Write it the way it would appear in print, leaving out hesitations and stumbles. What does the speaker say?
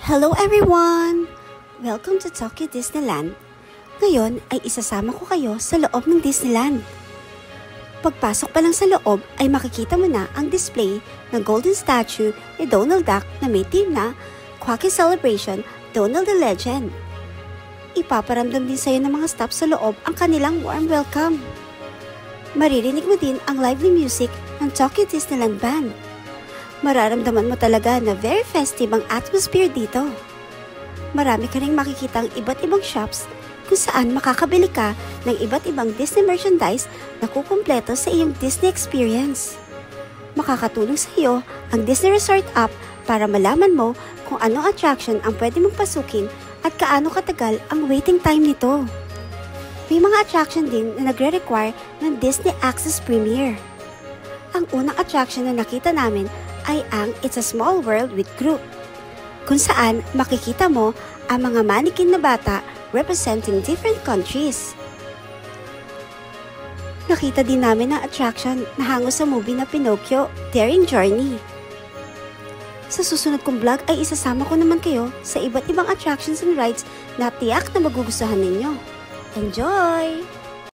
Hello everyone! Welcome to Tokyo Disneyland. Ngayon ay isasama ko kayo sa loob ng Disneyland. Pagpasok pa lang sa loob ay makikita mo na ang display ng golden statue ni Donald Duck na may theme na Quacky Celebration Donald the Legend. Ipaparamdam din sa'yo ng mga staff sa loob ang kanilang warm welcome. Maririnig mo din ang lively music ng Tokyo Disneyland Band. Mararamdaman mo talaga na very festive ang atmosphere dito. Marami ka ring makikitang iba't ibang shops kung saan makakabili ka ng iba't ibang Disney merchandise na kukumpleto sa iyong Disney experience. Makakatulong sa iyo ang Disney Resort app para malaman mo kung anong attraction ang pwede mong pasukin at kaano katagal ang waiting time nito. May mga attraction din na nagre-require ng Disney Access Premier. Ang unang attraction na nakita namin ay ang It's a Small World with Groot, kung saan makikita mo ang mga mannequin na bata representing different countries. Nakita din namin ang attraction na hango sa movie na Pinocchio, Daring Journey. Sa susunod kong vlog ay isasama ko naman kayo sa iba't ibang attractions and rides na tiyak na magugustuhan ninyo. Enjoy!